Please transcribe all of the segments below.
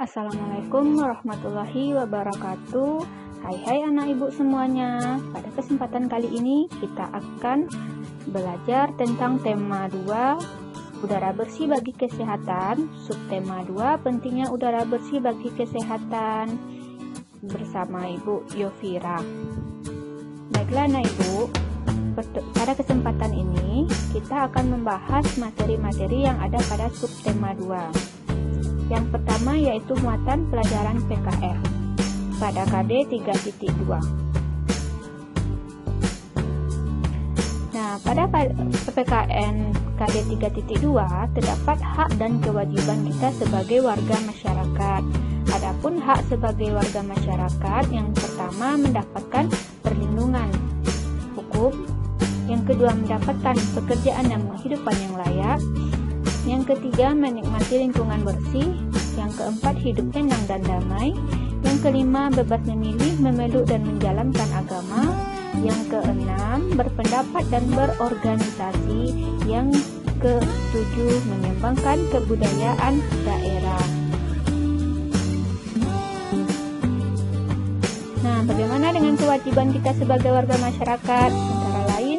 Assalamualaikum warahmatullahi wabarakatuh. Hai anak ibu semuanya. Pada kesempatan kali ini kita akan belajar tentang tema 2, udara bersih bagi kesehatan. Subtema 2, pentingnya udara bersih bagi kesehatan, bersama Ibu Yovira. Baiklah anak ibu, pada kesempatan ini kita akan membahas materi-materi yang ada pada subtema 2. Yang pertama yaitu muatan pelajaran PKR pada KD 3.2. Nah, pada PPKN KD 3.2 terdapat hak dan kewajiban kita sebagai warga masyarakat. Adapun hak sebagai warga masyarakat, yang pertama mendapatkan perlindungan hukum, yang kedua mendapatkan pekerjaan dan penghidupan yang layak, yang ketiga menikmati lingkungan bersih, yang keempat hidup tenang dan damai, yang kelima bebas memilih, memeluk dan menjalankan agama, yang keenam berpendapat dan berorganisasi, yang ketujuh mengembangkan kebudayaan daerah. Nah, bagaimana dengan kewajiban kita sebagai warga masyarakat? Antara lain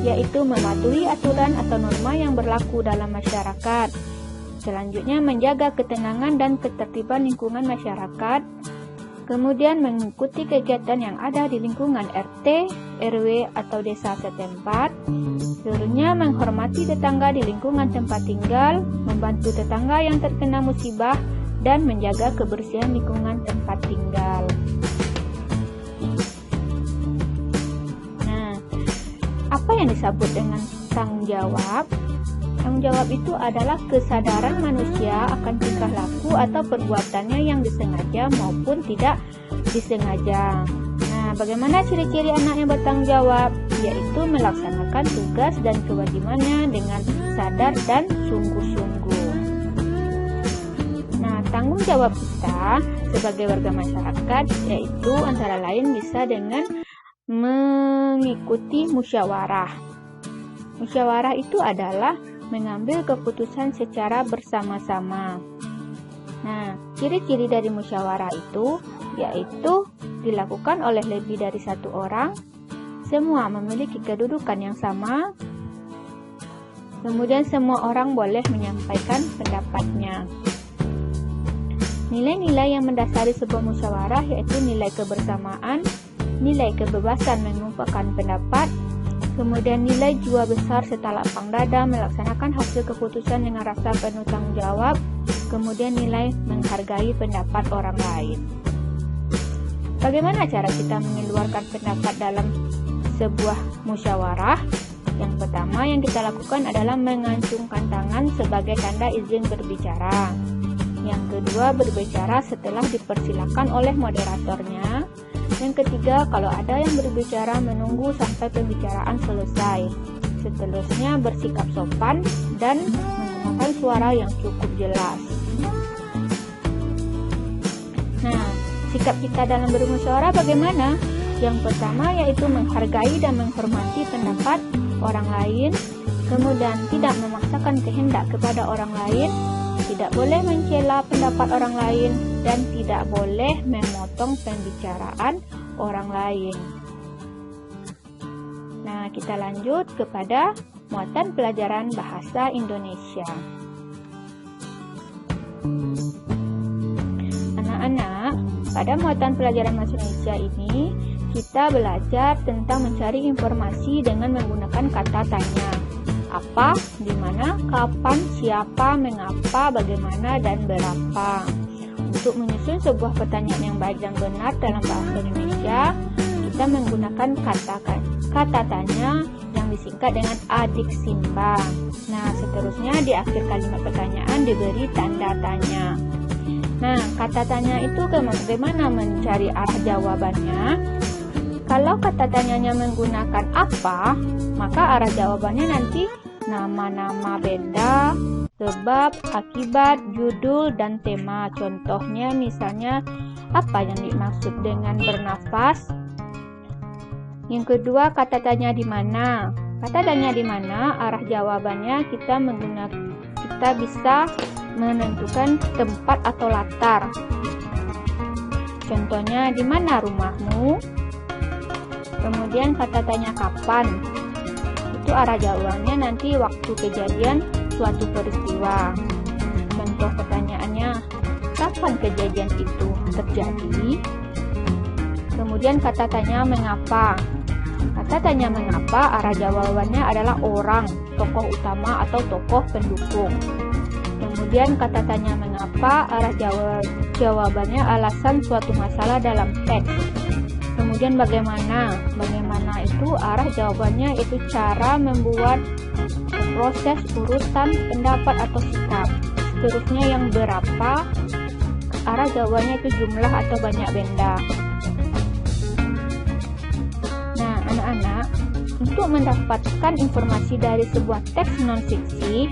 yaitu mematuhi aturan atau norma yang berlaku dalam masyarakat. Selanjutnya menjaga ketenangan dan ketertiban lingkungan masyarakat. Kemudian mengikuti kegiatan yang ada di lingkungan RT, RW atau desa setempat. Selanjutnya menghormati tetangga di lingkungan tempat tinggal, membantu tetangga yang terkena musibah, dan menjaga kebersihan lingkungan tempat tinggal. Apa yang disebut dengan tanggung jawab? Tanggung jawab itu adalah kesadaran manusia akan tingkah laku atau perbuatannya yang disengaja maupun tidak disengaja. Nah, bagaimana ciri-ciri anak yang bertanggung jawab? Yaitu melaksanakan tugas dan kewajibannya dengan sadar dan sungguh-sungguh. Nah, tanggung jawab kita sebagai warga masyarakat yaitu antara lain bisa dengan mengikuti musyawarah. Musyawarah itu adalah mengambil keputusan secara bersama-sama. Nah, ciri-ciri dari musyawarah itu yaitu dilakukan oleh lebih dari satu orang, semua memiliki kedudukan yang sama, kemudian semua orang boleh menyampaikan pendapatnya. Nilai-nilai yang mendasari sebuah musyawarah yaitu nilai kebersamaan, nilai kebebasan mengungkapkan pendapat, kemudian nilai jiwa besar serta lapang dada melaksanakan hasil keputusan dengan rasa penuh tanggung jawab, kemudian nilai menghargai pendapat orang lain. Bagaimana cara kita mengeluarkan pendapat dalam sebuah musyawarah? Yang pertama yang kita lakukan adalah mengacungkan tangan sebagai tanda izin berbicara. Yang kedua, berbicara setelah dipersilakan oleh moderatornya. Yang ketiga, kalau ada yang berbicara menunggu sampai pembicaraan selesai. Seterusnya bersikap sopan dan menggunakan suara yang cukup jelas. Nah, sikap kita dalam bermusyawarah bagaimana? Yang pertama yaitu menghargai dan menghormati pendapat orang lain, kemudian tidak memaksakan kehendak kepada orang lain, tidak boleh mencela pendapat orang lain, dan tidak boleh memotong pembicaraan orang lain. Nah, kita lanjut kepada muatan pelajaran bahasa Indonesia. Anak-anak, pada muatan pelajaran bahasa Indonesia ini kita belajar tentang mencari informasi dengan menggunakan kata tanya. Apa, di mana, kapan, siapa, mengapa, bagaimana, dan berapa. Untuk menyusun sebuah pertanyaan yang baik dan benar dalam bahasa Indonesia, kita menggunakan kata tanya yang disingkat dengan adiksimba. Nah, seterusnya di akhir kalimat pertanyaan diberi tanda tanya. Nah, kata tanya itu bagaimana mencari arah jawabannya? Kalau kata tanyanya menggunakan apa, maka arah jawabannya nanti nama-nama benda, sebab, akibat, judul, dan tema. Contohnya misalnya apa yang dimaksud dengan bernafas. Yang kedua, kata tanya di mana. Kata tanya di mana, arah jawabannya kita bisa menentukan tempat atau latar. Contohnya, di mana rumahmu? Kemudian kata tanya kapan. Itu arah jawabannya nanti waktu kejadian suatu peristiwa. Contoh pertanyaannya, kapan kejadian itu terjadi? Kemudian kata tanya mengapa. Kata tanya mengapa, arah jawabannya adalah orang, tokoh utama atau tokoh pendukung. Kemudian kata tanya mengapa, arah jawabannya alasan suatu masalah dalam teks. Kemudian bagaimana? Bagaimana itu arah jawabannya itu cara membuat proses urutan pendapat atau sikap. Seterusnya yang berapa, arah jawabannya itu jumlah atau banyak benda. Nah, anak-anak, untuk mendapatkan informasi dari sebuah teks non-fiksi,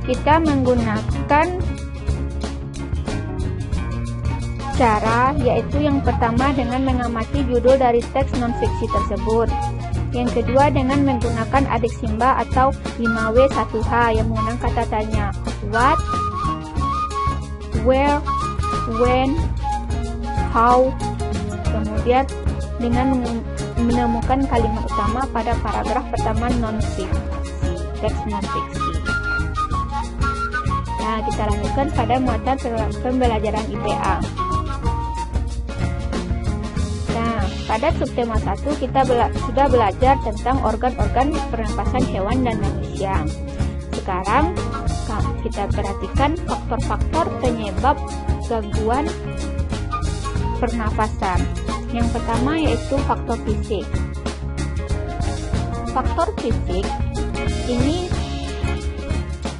kita menggunakan cara, yaitu yang pertama dengan mengamati judul dari teks non-fiksi tersebut. Yang kedua dengan menggunakan adik simba atau 5W1H yang menggunakan kata tanya what, where, when, how. Kemudian dengan menemukan kalimat utama pada paragraf pertama non-fiksi, teks non-fiksi. Nah, kita lanjutkan pada muatan pembelajaran IPA. Nah, pada subtema 1 kita sudah belajar tentang organ-organ pernapasan hewan dan manusia. Sekarang kita perhatikan faktor-faktor penyebab gangguan pernapasan. Yang pertama yaitu faktor fisik. Faktor fisik ini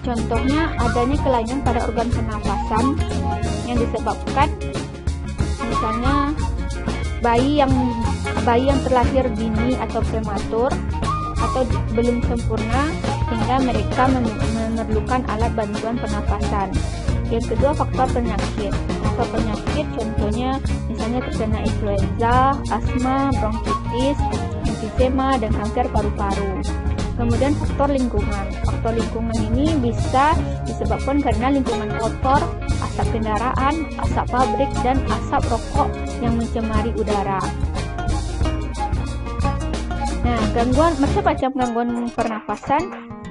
contohnya adanya kelainan pada organ pernapasan yang disebabkan misalnya bayi yang terlahir dini atau prematur atau belum sempurna sehingga mereka memerlukan alat bantuan pernapasan. Yang kedua faktor penyakit. Faktor penyakit contohnya misalnya terkena influenza, asma, bronkitis, emfisema, dan kanker paru-paru. Kemudian faktor lingkungan. Faktor lingkungan ini bisa disebabkan karena lingkungan kotor, asap kendaraan, asap pabrik, dan asap rokok yang mencemari udara. Nah, macam-macam gangguan pernapasan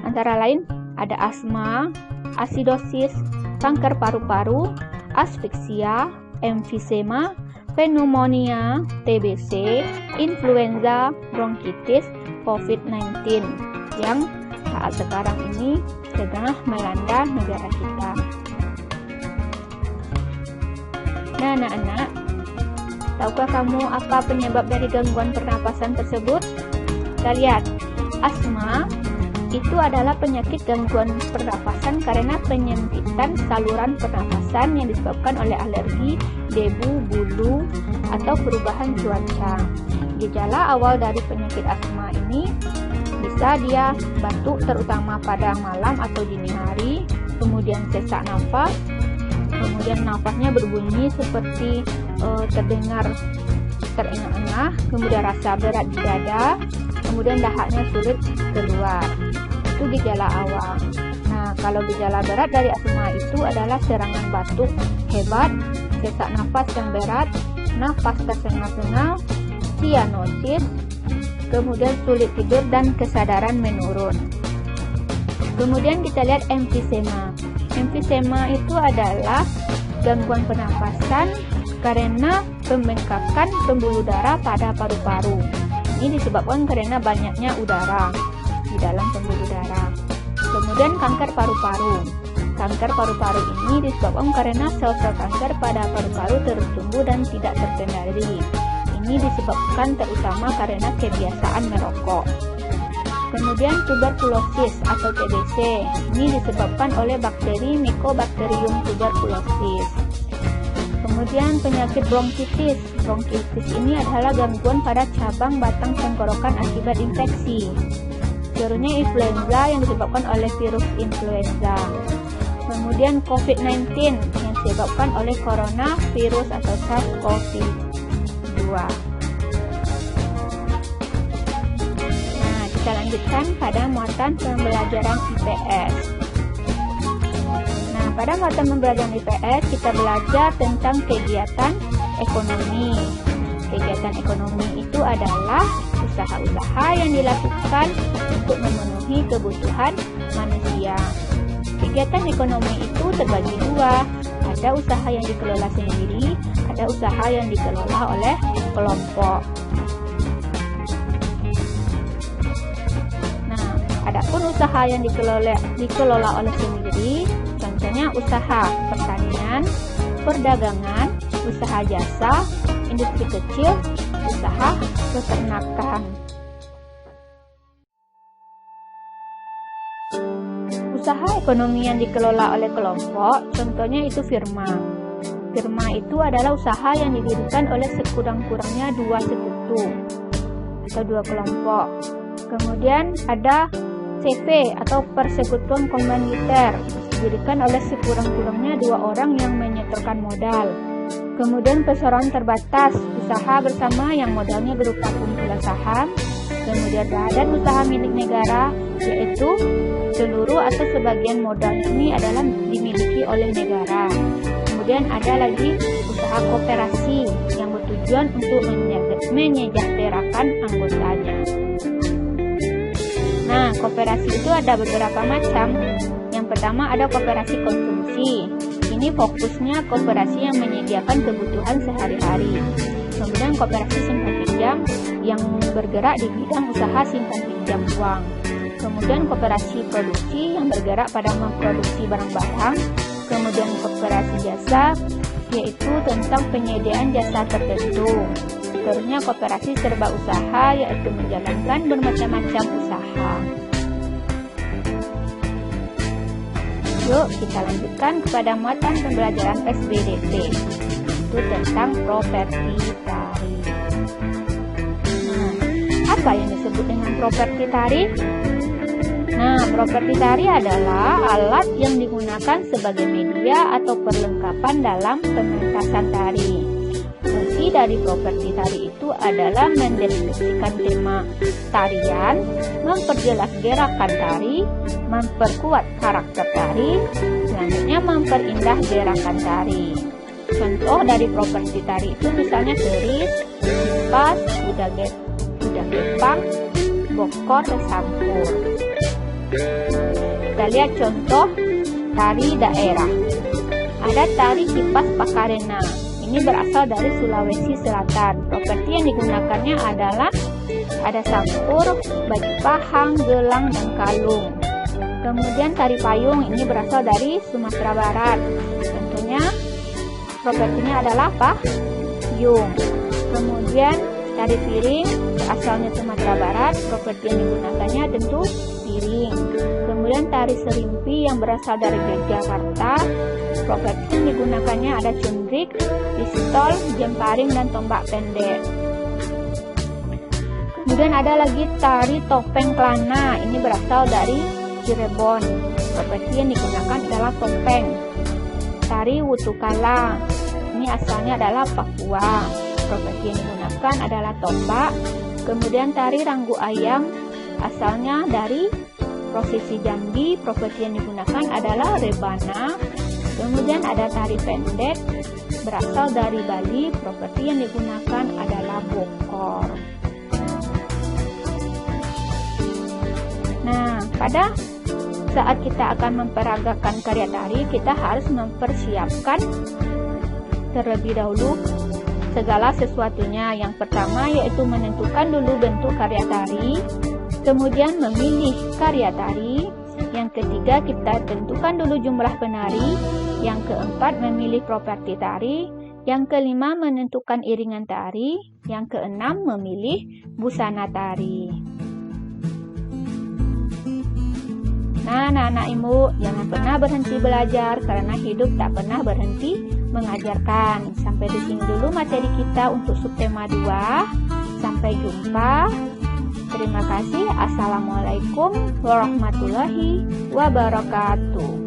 antara lain ada asma, asidosis, kanker paru-paru, asfiksia, emfisema, pneumonia, TBC, influenza, bronkitis, COVID-19 yang saat sekarang ini sedang melanda negara kita. Nah, anak-anak, tahukah kamu apa penyebab dari gangguan pernapasan tersebut? Kita lihat, asma itu adalah penyakit gangguan pernapasan karena penyempitan saluran pernapasan yang disebabkan oleh alergi, debu, bulu, atau perubahan cuaca. Gejala awal dari penyakit asma ini bisa dia batuk terutama pada malam atau dini hari, kemudian sesak nafas, kemudian nafasnya berbunyi seperti terdengar terengah-engah, kemudian rasa berat di dada, kemudian dahaknya sulit keluar. Itu gejala awal. Nah, kalau gejala berat dari asma itu adalah serangan batuk hebat, sesak nafas yang berat, nafas tersengal-sengal, sianosis, kemudian sulit tidur dan kesadaran menurun. Kemudian kita lihat emfisema. Emfisema itu adalah gangguan pernapasan karena pembengkakan pembuluh darah pada paru-paru. Ini disebabkan karena banyaknya udara di dalam pembuluh darah. Kemudian kanker paru-paru. Kanker paru-paru ini disebabkan karena sel-sel kanker pada paru-paru terus tumbuh dan tidak terkendali. Ini disebabkan terutama karena kebiasaan merokok. Kemudian tuberkulosis atau TBC. Ini disebabkan oleh bakteri Mycobacterium tuberculosis. Kemudian penyakit bronkitis. Bronkitis ini adalah gangguan pada cabang batang tenggorokan akibat infeksi. Selanjutnya influenza yang disebabkan oleh virus influenza. Kemudian COVID-19 yang disebabkan oleh coronavirus atau SARS-CoV-2. Nah, kita lanjutkan pada muatan pembelajaran IPS. pada mata pembelajaran IPS kita belajar tentang kegiatan ekonomi. Kegiatan ekonomi itu adalah usaha-usaha yang dilakukan untuk memenuhi kebutuhan manusia. Kegiatan ekonomi itu terbagi dua, ada usaha yang dikelola sendiri, ada usaha yang dikelola oleh kelompok. Nah, adapun usaha yang dikelola oleh sendiri, contohnya usaha pertanian, perdagangan, usaha jasa, industri kecil, usaha peternakan. Usaha ekonomi yang dikelola oleh kelompok, contohnya itu firma. Firma itu adalah usaha yang didirikan oleh sekurang-kurangnya dua sekutu atau dua kelompok. Kemudian ada CV atau persekutuan komanditer, didirikan oleh sekurang-kurangnya dua orang yang menyetorkan modal. Kemudian perseroan terbatas, usaha bersama yang modalnya berupa kumpulan saham. Kemudian badan usaha milik negara, yaitu seluruh atau sebagian modal ini adalah dimiliki oleh negara. Kemudian ada lagi usaha koperasi yang bertujuan untuk menyejahterakan anggotanya. Nah, koperasi itu ada beberapa macam. Yang pertama ada koperasi konsumsi. Ini fokusnya koperasi yang menyediakan kebutuhan sehari-hari. Kemudian koperasi simpan pinjam yang bergerak di bidang usaha simpan pinjam uang. Kemudian koperasi produksi yang bergerak pada memproduksi barang-barang. Kemudian koperasi jasa yaitu tentang penyediaan jasa tertentu. Terusnya koperasi serba usaha yaitu menjalankan bermacam-macam usaha. Yuk kita lanjutkan kepada muatan pembelajaran SBDT, itu tentang properti tari. Nah, apa yang disebut dengan properti tari? Nah, properti tari adalah alat yang digunakan sebagai media atau perlengkapan dalam pementasan tari. Fungsi dari properti tari itu adalah mendeskripsikan tema tarian, memperjelas gerakan tari, memperkuat karakter tari, selanjutnya memperindah gerakan tari. Contoh dari properti tari itu misalnya keris, kipas, kuda gepang, bokor, dan sampur. Kita lihat contoh tari daerah. Ada tari kipas Pakarena. Ini berasal dari Sulawesi Selatan. Properti yang digunakannya adalah ada sampur, baju pahang, gelang, dan kalung. Kemudian tari payung ini berasal dari Sumatera Barat. Contohnya propertinya adalah payung. Kemudian tari piring asalnya Sumatera Barat, properti yang digunakannya tentu piring. Kemudian tari serimpi yang berasal dari Yogyakarta, properti yang digunakannya ada cundrik, pistol, jemparing, dan tombak pendek. Kemudian ada lagi tari topeng Klana, ini berasal dari Cirebon, properti yang digunakan adalah topeng. Tari Wutukala, ini asalnya adalah Papua, properti yang digunakan adalah tombak. Kemudian tari Ranggu Ayam asalnya dari Prosesi Jambi, properti yang digunakan adalah rebana. Kemudian ada tari pendek berasal dari Bali, properti yang digunakan adalah bokor. Nah, pada saat kita akan memperagakan karya tari, kita harus mempersiapkan terlebih dahulu segala sesuatunya. Yang pertama yaitu menentukan dulu bentuk karya tari, kemudian memilih karya tari. Yang ketiga, kita tentukan dulu jumlah penari. Yang keempat, memilih properti tari. Yang kelima, menentukan iringan tari. Yang keenam, memilih busana tari. Nah, anak-anak ibu, jangan pernah berhenti belajar karena hidup tak pernah berhenti mengajarkan. Sampai di sini dulu materi kita untuk subtema 2. Sampai jumpa. Terima kasih. Assalamualaikum warahmatullahi wabarakatuh.